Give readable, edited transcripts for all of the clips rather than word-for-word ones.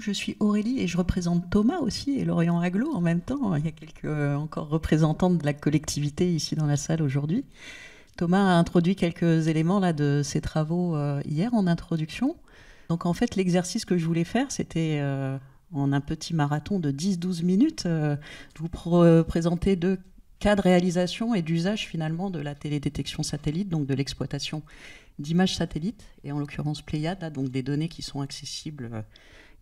Je suis Aurélie et je représente Thomas aussi et Lorient Agglo en même temps. Il y a quelques encore représentants de la collectivité ici dans la salle aujourd'hui. Thomas a introduit quelques éléments là, de ses travaux hier en introduction. Donc en fait, l'exercice que je voulais faire, c'était en un petit marathon de 10-12 minutes, de vous présenter deux cas de réalisation et d'usage finalement de la télédétection satellite, donc de l'exploitation d'images satellites, et en l'occurrence Pléiade, là, donc des données qui sont accessibles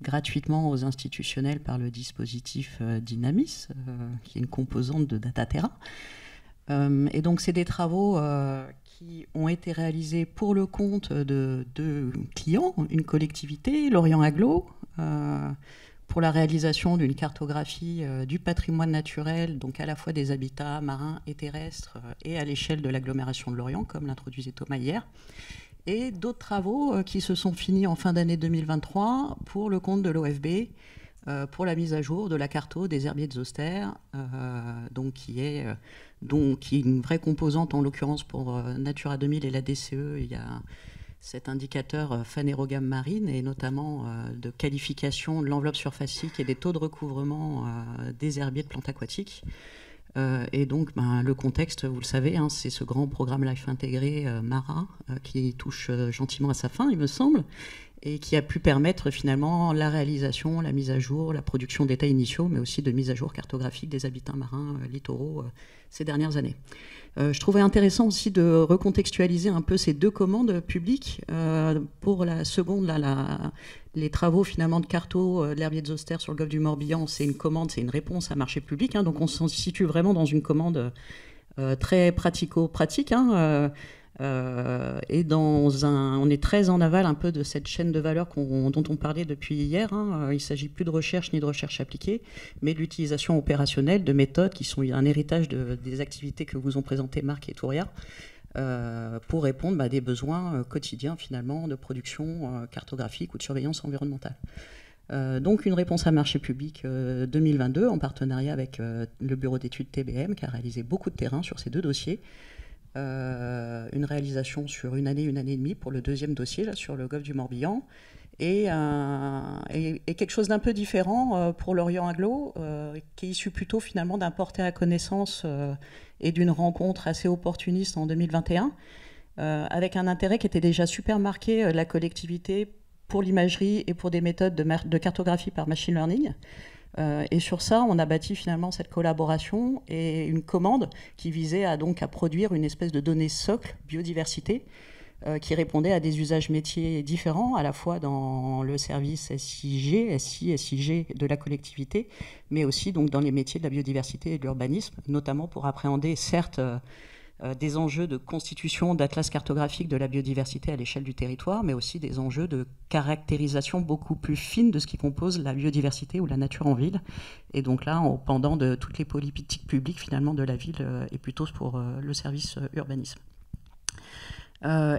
gratuitement aux institutionnels par le dispositif Dynamis, qui est une composante de Dataterra. Et donc c'est des travaux qui ont été réalisés pour le compte de deux clients, une collectivité, Lorient Agglo, pour la réalisation d'une cartographie du patrimoine naturel, donc à la fois des habitats marins et terrestres, et à l'échelle de l'agglomération de Lorient, comme l'introduisait Thomas hier. Et d'autres travaux qui se sont finis en fin d'année 2023 pour le compte de l'OFB, pour la mise à jour de la carto des herbiers de Zoster, donc qui est une vraie composante, en l'occurrence pour Natura 2000 et la DCE. Il y a cet indicateur phanérogame marine et notamment de qualification de l'enveloppe surfacique et des taux de recouvrement des herbiers de plantes aquatiques. Et donc, le contexte, vous le savez, hein, c'est ce grand programme Life Intégré Mara qui touche gentiment à sa fin, il me semble, et qui a pu permettre finalement la réalisation, la mise à jour, la production d'états initiaux, mais aussi de mise à jour cartographique des habitats marins littoraux ces dernières années. Je trouvais intéressant aussi de recontextualiser un peu ces deux commandes publiques. Pour la seconde, là, les travaux finalement de carto de l'herbier de Zoster sur le golfe du Morbihan, c'est une commande, c'est une réponse à marché public, hein, donc on se situe vraiment dans une commande très pratico-pratique, hein, et on est très en aval un peu de cette chaîne de valeur dont on parlait depuis hier, hein. Il ne s'agit plus de recherche ni de recherche appliquée, mais de l'utilisation opérationnelle de méthodes qui sont un héritage des activités que vous ont présentées Marc et Touria, pour répondre à des besoins quotidiens finalement de production cartographique ou de surveillance environnementale. Donc une réponse à marché public 2022 en partenariat avec le bureau d'études TBM qui a réalisé beaucoup de terrain sur ces deux dossiers. Une réalisation sur une année et demie pour le deuxième dossier là, sur le golfe du Morbihan, et quelque chose d'un peu différent pour Lorient Agglo, qui est issu plutôt finalement d'un porté à connaissance et d'une rencontre assez opportuniste en 2021, avec un intérêt qui était déjà super marqué de la collectivité pour l'imagerie et pour des méthodes de cartographie par machine learning. Et sur ça, on a bâti finalement cette collaboration et une commande qui visait à produire une espèce de données socle biodiversité qui répondait à des usages métiers différents, à la fois dans le service SIG de la collectivité, mais aussi donc dans les métiers de la biodiversité et de l'urbanisme, notamment pour appréhender certes des enjeux de constitution d'atlas cartographique de la biodiversité à l'échelle du territoire, mais aussi des enjeux de caractérisation beaucoup plus fine de ce qui compose la biodiversité ou la nature en ville. Et donc là, au pendant de toutes les politiques publiques finalement de la ville, et plutôt pour le service urbanisme.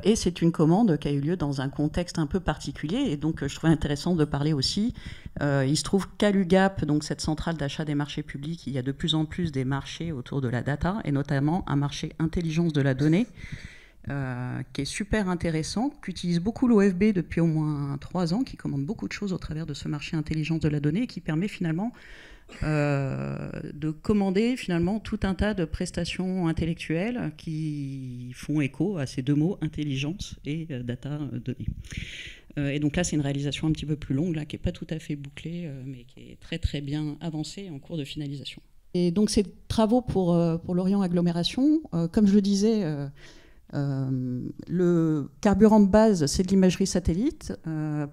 Et c'est une commande qui a eu lieu dans un contexte un peu particulier, et donc je trouvais intéressant de parler aussi. Il se trouve qu'à l'UGAP, donc cette centrale d'achat des marchés publics, il y a de plus en plus des marchés autour de la data, et notamment un marché intelligence de la donnée, qui est super intéressant, qu'utilise beaucoup l'OFB depuis au moins 3 ans, qui commande beaucoup de choses au travers de ce marché intelligence de la donnée, et qui permet finalement de commander finalement tout un tas de prestations intellectuelles qui font écho à ces deux mots, intelligence et data données. Et donc là, c'est une réalisation un petit peu plus longue, là, qui n'est pas tout à fait bouclée, mais qui est très très bien avancée en cours de finalisation. Et donc ces travaux pour Lorient Agglomération, comme je le disais, le carburant de base, c'est de l'imagerie satellite,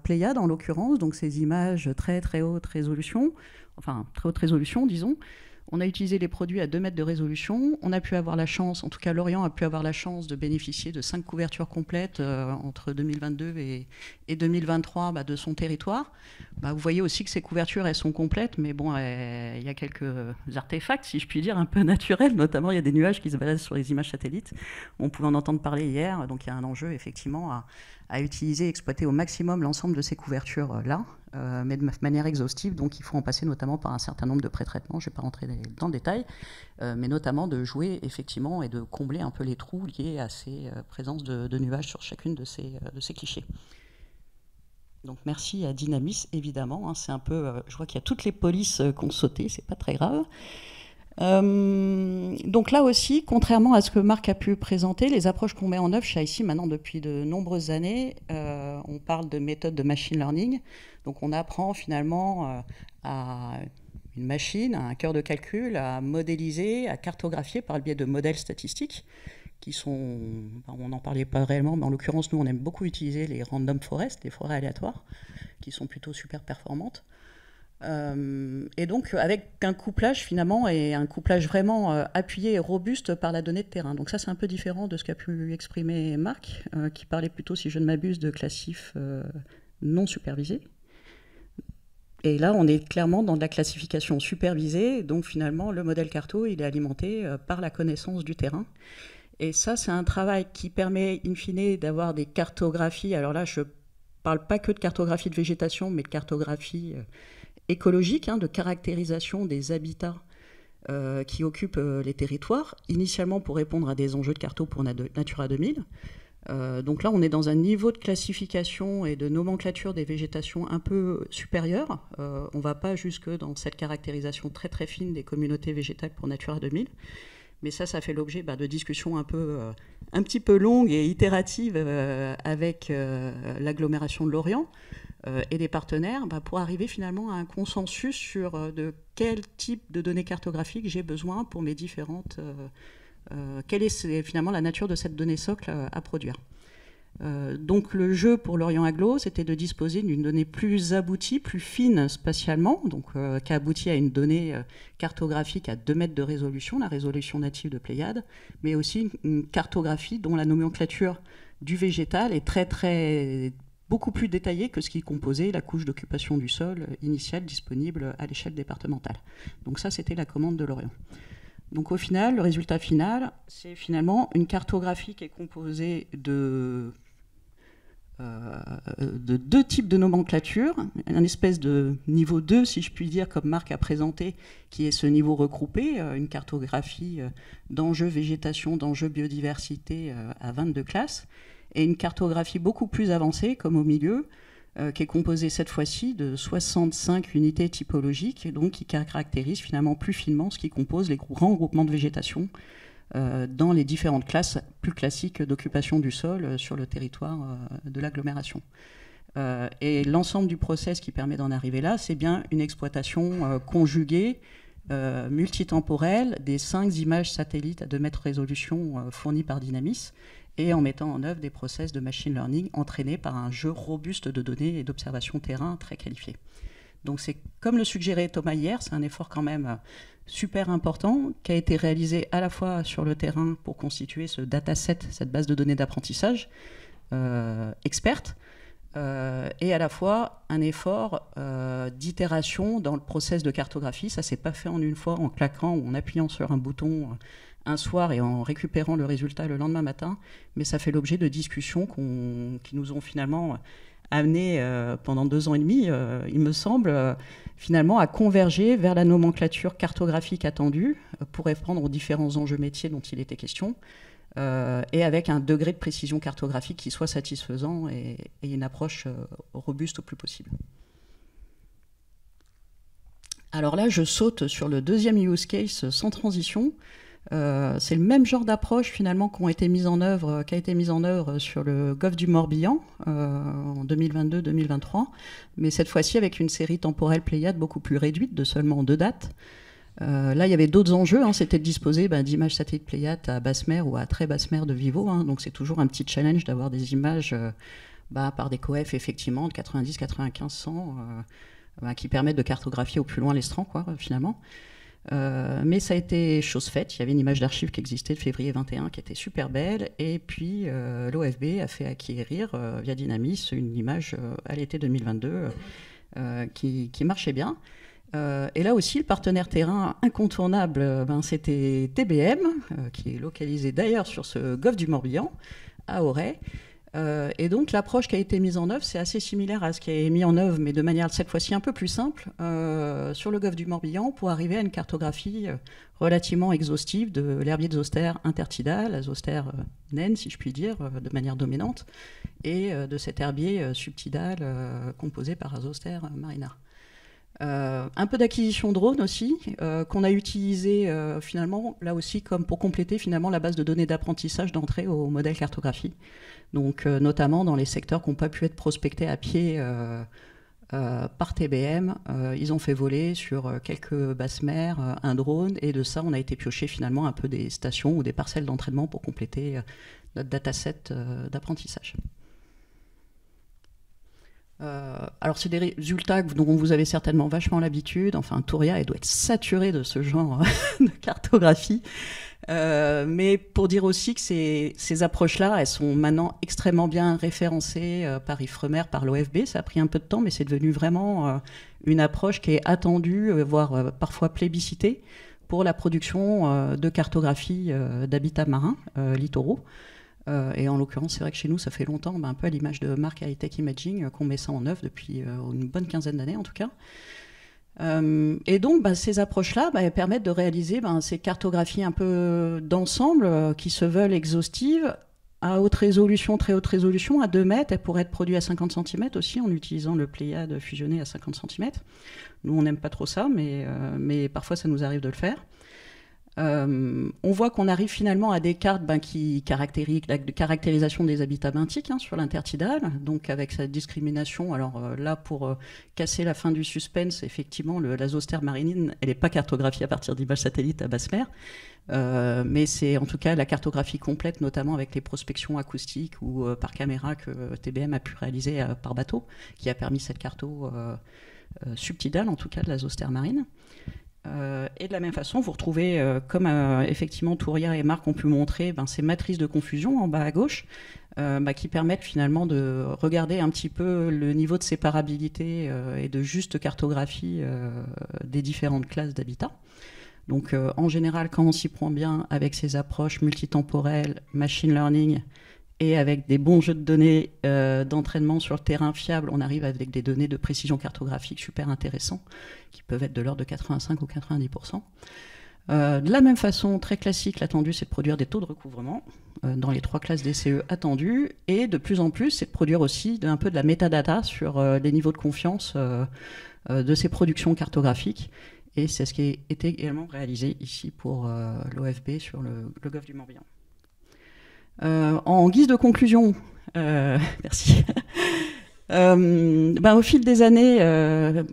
Pléiade en l'occurrence, donc ces images très très haute résolution, enfin très haute résolution disons. On a utilisé les produits à 2 mètres de résolution. On a pu avoir la chance, en tout cas Lorient a pu avoir la chance de bénéficier de 5 couvertures complètes entre 2022 et 2023 de son territoire. Vous voyez aussi que ces couvertures, elles sont complètes, mais bon, il y a quelques artefacts, si je puis dire, un peu naturels. Notamment, il y a des nuages qui se baladent sur les images satellites. On pouvait en entendre parler hier, donc il y a un enjeu effectivement à utiliser et exploiter au maximum l'ensemble de ces couvertures-là, mais de manière exhaustive. Donc il faut en passer notamment par un certain nombre de pré-traitements. Je ne vais pas rentrer dans le détail, mais notamment de jouer effectivement et de combler un peu les trous liés à ces présences de nuages sur chacune de ces clichés. Donc merci à Dynamis, évidemment. Hein, c'est un peu, je vois qu'il y a toutes les polices qui ont sauté, c'est pas très grave. Donc là aussi, contrairement à ce que Marc a pu présenter, les approches qu'on met en œuvre chez ICI maintenant depuis de nombreuses années, on parle de méthode de machine learning. Donc on apprend finalement à une machine, à un cœur de calcul, à modéliser, à cartographier par le biais de modèles statistiques qui sont, on n'en parlait pas réellement, mais en l'occurrence, nous, on aime beaucoup utiliser les random forests, les forêts aléatoires, qui sont plutôt super performantes. Et donc, avec un couplage, finalement, et un couplage vraiment appuyé et robuste par la donnée de terrain. Donc ça, c'est un peu différent de ce qu'a pu exprimer Marc, qui parlait plutôt, si je ne m'abuse, de classifs non supervisés. Et là, on est clairement dans de la classification supervisée. Donc finalement, le modèle Carto, il est alimenté par la connaissance du terrain. Et ça, c'est un travail qui permet, in fine, d'avoir des cartographies. Alors là, je ne parle pas que de cartographie de végétation, mais de cartographie écologique, hein, de caractérisation des habitats qui occupent les territoires, initialement pour répondre à des enjeux de carto pour Natura 2000. Donc là, on est dans un niveau de classification et de nomenclature des végétations un peu supérieur. On ne va pas jusque dans cette caractérisation très très fine des communautés végétales pour Natura 2000. Mais ça fait l'objet de discussions un petit peu longues et itératives avec l'agglomération de Lorient et des partenaires pour arriver finalement à un consensus sur de quel type de données cartographiques j'ai besoin pour mes différentes... quelle est finalement la nature de cette donnée socle à produire. Donc le jeu pour Lorient Agglo, c'était de disposer d'une donnée plus aboutie, plus fine spatialement, donc qui aboutit à une donnée cartographique à 2 mètres de résolution, la résolution native de Pléiades, mais aussi une cartographie dont la nomenclature du végétal est beaucoup plus détaillée que ce qui composait la couche d'occupation du sol initiale disponible à l'échelle départementale. Donc ça, c'était la commande de Lorient. Donc au final, le résultat final, c'est finalement une cartographie qui est composée de 2 types de nomenclature, un espèce de niveau 2, si je puis dire, comme Marc a présenté, qui est ce niveau regroupé, une cartographie d'enjeux végétation, d'enjeux biodiversité à 22 classes, et une cartographie beaucoup plus avancée, comme au milieu, qui est composée cette fois-ci de 65 unités typologiques, et donc qui caractérise finalement plus finement ce qui compose les grands groupements de végétation dans les différentes classes plus classiques d'occupation du sol sur le territoire de l'agglomération. Et l'ensemble du process qui permet d'en arriver là, c'est bien une exploitation conjuguée, multitemporelle, des 5 images satellites à 2 mètres résolution fournies par Dynamis, et en mettant en œuvre des process de machine learning entraînés par un jeu robuste de données et d'observation terrain très qualifié. Donc c'est comme le suggérait Thomas hier, c'est un effort quand même super important qui a été réalisé à la fois sur le terrain pour constituer ce dataset, cette base de données d'apprentissage experte, et à la fois un effort d'itération dans le process de cartographie. Ça ne s'est pas fait en une fois en claquant ou en appuyant sur un bouton un soir et en récupérant le résultat le lendemain matin, mais ça fait l'objet de discussions qui nous ont finalement amené pendant 2 ans et demi, il me semble, finalement à converger vers la nomenclature cartographique attendue pour répondre aux différents enjeux métiers dont il était question, et avec un degré de précision cartographique qui soit satisfaisant et une approche robuste au plus possible. Alors là, je saute sur le deuxième use case sans transition. C'est le même genre d'approche finalement qui a été mise en œuvre sur le golfe du Morbihan en 2022-2023, mais cette fois-ci avec une série temporelle Pléiade beaucoup plus réduite, de seulement 2 dates. Là, il y avait d'autres enjeux, hein, c'était de disposer d'images satellites Pléiades à basse mer ou à très basse mer de Vivo, hein, donc c'est toujours un petit challenge d'avoir des images par des coef effectivement de 90, 95, 100 qui permettent de cartographier au plus loin l'estran, finalement. Mais ça a été chose faite. Il y avait une image d'archive qui existait de février 21 qui était super belle, et puis l'OFB a fait acquérir via Dynamis une image à l'été 2022 qui marchait bien. Et là aussi, le partenaire terrain incontournable, c'était TBM, qui est localisé d'ailleurs sur ce golfe du Morbihan, à Auray, Et donc l'approche qui a été mise en œuvre, c'est assez similaire à ce qui est mis en œuvre, mais de manière cette fois-ci un peu plus simple, sur le golfe du Morbihan, pour arriver à une cartographie relativement exhaustive de l'herbier de zoster intertidal, la zoster naine, si je puis dire, de manière dominante, et de cet herbier subtidal composé par la zoster marina. Un peu d'acquisition drone aussi, qu'on a utilisé finalement là aussi comme pour compléter finalement la base de données d'apprentissage d'entrée au modèle cartographie. Donc notamment dans les secteurs qui n'ont pas pu être prospectés à pied par TBM, ils ont fait voler sur quelques basses mers un drone, et de ça on a été piocher finalement un peu des stations ou des parcelles d'entraînement pour compléter notre dataset d'apprentissage. Alors c'est des résultats dont vous avez certainement vachement l'habitude. Enfin, Tauria, elle doit être saturée de ce genre de cartographie. Mais pour dire aussi que ces approches-là, elles sont maintenant extrêmement bien référencées par Ifremer, par l'OFB. Ça a pris un peu de temps, mais c'est devenu vraiment une approche qui est attendue, voire parfois plébiscitée, pour la production de cartographie d'habitats marins littoraux. Et en l'occurrence, c'est vrai que chez nous, ça fait longtemps, un peu à l'image de Marc High Tech Imaging, qu'on met ça en œuvre depuis une bonne quinzaine d'années en tout cas. Et donc, ces approches-là, elles permettent de réaliser ces cartographies un peu d'ensemble qui se veulent exhaustives, à haute résolution, très haute résolution, à 2 mètres. Elles pourraient être produites à 50 cm aussi, en utilisant le Pléiade fusionné à 50 cm. Nous, on n'aime pas trop ça, mais parfois, ça nous arrive de le faire. On voit qu'on arrive finalement à des cartes qui caractérisent la caractérisation des habitats benthiques sur l'intertidal, donc avec sa discrimination. Alors là, pour casser la fin du suspense, effectivement, la zoster marine, elle n'est pas cartographiée à partir d'images satellites à basse mer, mais c'est en tout cas la cartographie complète, notamment avec les prospections acoustiques ou par caméra que TBM a pu réaliser par bateau, qui a permis cette carto subtidale, en tout cas de la zoster marine. Et de la même façon, vous retrouvez, comme effectivement Tauria et Marc ont pu montrer, ces matrices de confusion en bas à gauche, qui permettent finalement de regarder un petit peu le niveau de séparabilité et de juste cartographie des différentes classes d'habitat. Donc en général, quand on s'y prend bien avec ces approches multitemporelles, machine learning, et avec des bons jeux de données d'entraînement sur le terrain fiable, on arrive avec des données de précision cartographique super intéressants, qui peuvent être de l'ordre de 85 ou 90%. De la même façon, très classique, l'attendu, c'est de produire des taux de recouvrement dans les 3 classes DCE attendues, et de plus en plus, c'est de produire aussi un peu de la métadata sur les niveaux de confiance de ces productions cartographiques. Et c'est ce qui a été également réalisé ici pour l'OFB sur le golfe du Morbihan. En guise de conclusion, merci. Au fil des années,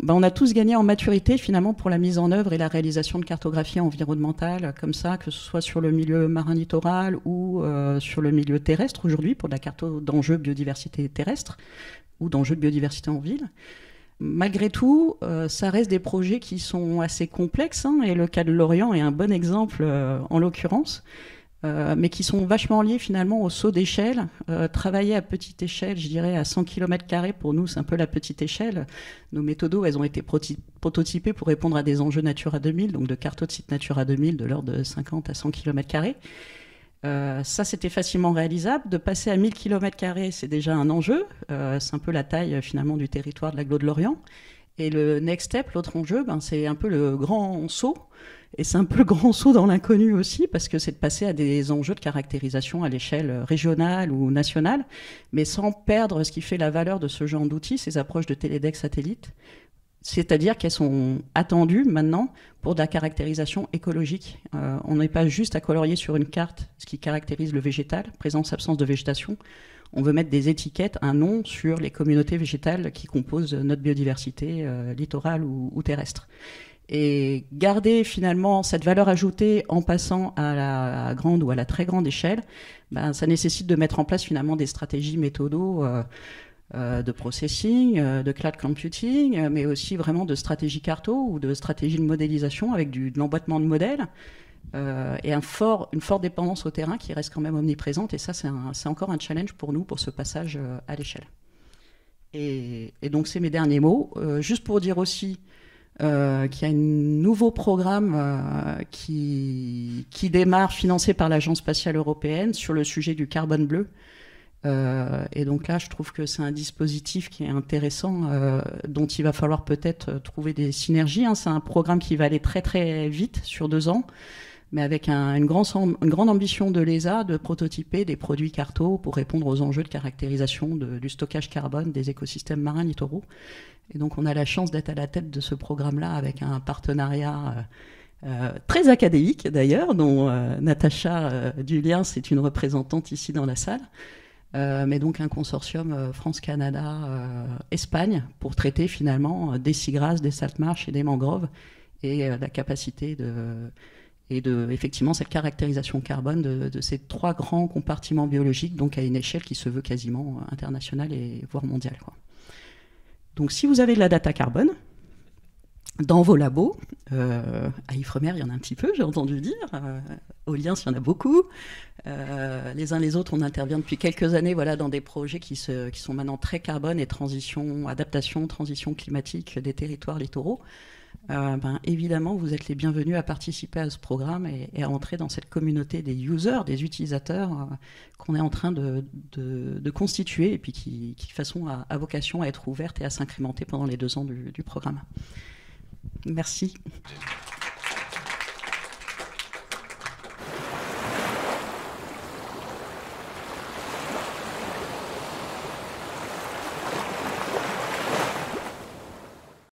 on a tous gagné en maturité finalement pour la mise en œuvre et la réalisation de cartographie environnementale comme ça, que ce soit sur le milieu marin littoral ou sur le milieu terrestre aujourd'hui pour de la carto d'enjeux biodiversité terrestre ou d'enjeux de biodiversité en ville. Malgré tout, ça reste des projets qui sont assez complexes, et le cas de l'Orient est un bon exemple en l'occurrence. Mais qui sont vachement liés finalement au saut d'échelle. Travailler à petite échelle, je dirais à 100 km², pour nous c'est un peu la petite échelle. Nos méthodos, elles ont été prototypées pour répondre à des enjeux Natura 2000, donc de carto de sites Natura 2000 de l'ordre de 50 à 100 km². Ça, c'était facilement réalisable. De passer à 1000 km², c'est déjà un enjeu. C'est un peu la taille finalement du territoire de l'agglo de Lorient. Et le next step, l'autre enjeu, c'est un peu le grand saut. Et c'est un peu le grand saut dans l'inconnu aussi, parce que c'est de passer à des enjeux de caractérisation à l'échelle régionale ou nationale, mais sans perdre ce qui fait la valeur de ce genre d'outils, ces approches de télédeck satellite. C'est-à-dire qu'elles sont attendues maintenant pour de la caractérisation écologique. On n'est pas juste à colorier sur une carte ce qui caractérise le végétal, présence-absence de végétation. On veut mettre des étiquettes, un nom sur les communautés végétales qui composent notre biodiversité littorale ou terrestre. Et garder finalement cette valeur ajoutée en passant à la grande ou à la très grande échelle, ça nécessite de mettre en place finalement des stratégies méthodos de processing, de cloud computing, mais aussi vraiment de stratégie carto ou de stratégie de modélisation avec de l'emboîtement de modèles et une forte dépendance au terrain qui reste quand même omniprésente. Et ça, c'est encore un challenge pour nous pour ce passage à l'échelle. Et donc, c'est mes derniers mots. Juste pour dire aussi qu'il y a un nouveau programme qui démarre, financé par l'Agence spatiale européenne, sur le sujet du carbone bleu, Et donc là, je trouve que c'est un dispositif qui est intéressant, dont il va falloir peut-être trouver des synergies, hein. C'est un programme qui va aller très très vite sur 2 ans, mais avec une grande ambition de l'ESA de prototyper des produits Carto pour répondre aux enjeux de caractérisation du stockage carbone des écosystèmes marins littoraux. Et donc on a la chance d'être à la tête de ce programme-là avec un partenariat très académique d'ailleurs, dont Natacha Dulien, c'est une représentante ici dans la salle. Mais donc un consortium France-Canada-Espagne pour traiter finalement des seagrasses, des saltmarches et des mangroves, et la capacité effectivement cette caractérisation carbone de ces 3 grands compartiments biologiques, donc à une échelle qui se veut quasiment internationale et voire mondiale, quoi. Donc si vous avez de la data carbone dans vos labos, à Ifremer il y en a un petit peu, j'ai entendu dire, au Liens il y en a beaucoup, les uns les autres on intervient depuis quelques années, voilà, dans des projets qui sont maintenant très carbone et adaptation, transition climatique des territoires littoraux. Évidemment, vous êtes les bienvenus à participer à ce programme et à entrer dans cette communauté des users, des utilisateurs qu'on est en train de constituer, et puis qui de façon a vocation à être ouverte et à s'incrémenter pendant les 2 ans du programme. Merci.